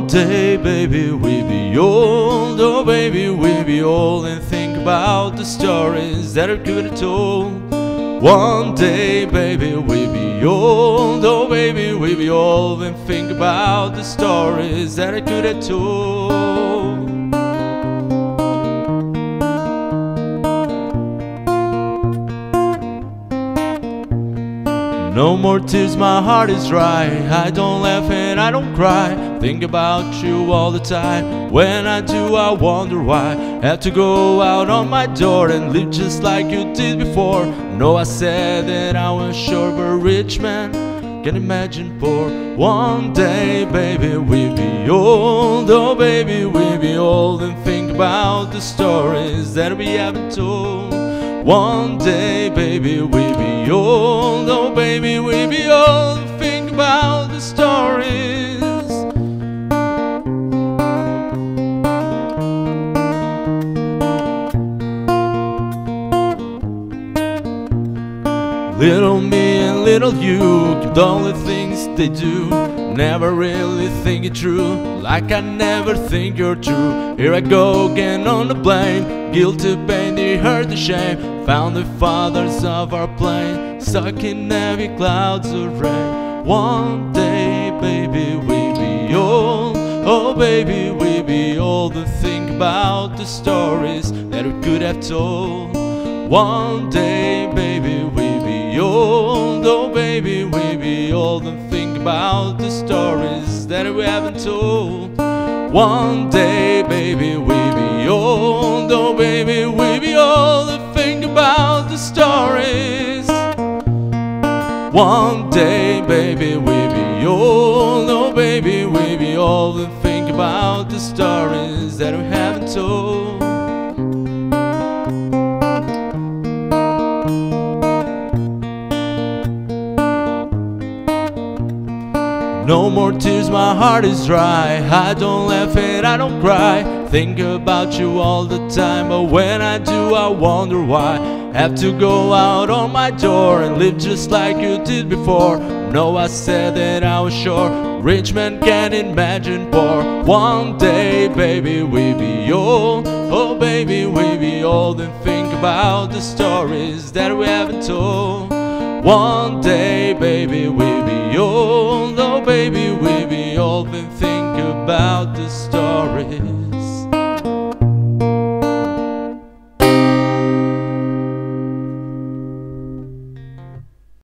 One day, baby, we'll be old. Oh, baby, we'll be old and think about the stories that I could have told. One day, baby, we'll be old. Oh, baby, we'll be old and think about the stories that I could have told. No more tears, my heart is dry. I don't laugh and I don't cry. Think about you all the time. When I do, I wonder why. Have to go out on my door and live just like you did before. No, I said that I was sure, but rich man can imagine poor. One day, baby, we'll be old. Oh, baby, we'll be old and think about the stories that we haven't told. One day, baby, we'll be old. Oh, baby, we'll be old and think about the stories. Little me and little you keep all the things they do. Never really think it through, like I never think you're true. Here I go again on the blame, guilty, pain, the hurt, the shame. Found the fathers of our plane, stuck in heavy clouds of rain. One day, baby, we'll be old. Oh, baby, we'll be old and think about the stories that we could have told. One day, baby, we'll be old. Oh, baby, we'll be old and think about the stories that we haven't told. One day, baby, we'll be old. Oh, baby, we'll be old and think about the stories. One day, baby, we'll be old. Oh, baby, we'll be old and think about the stories that we haven't told. No more tears, my heart is dry. I don't laugh and I don't cry. Think about you all the time, but when I do, I wonder why. Have to go out on my door and live just like you did before. No, I said that I was sure, rich man can't imagine poor. One day, baby, we'll be old. Oh, baby, we'll be old and think about the stories that we haven't told. One day, baby, we'll be old. Oh, baby, we'll be old and think about the stories.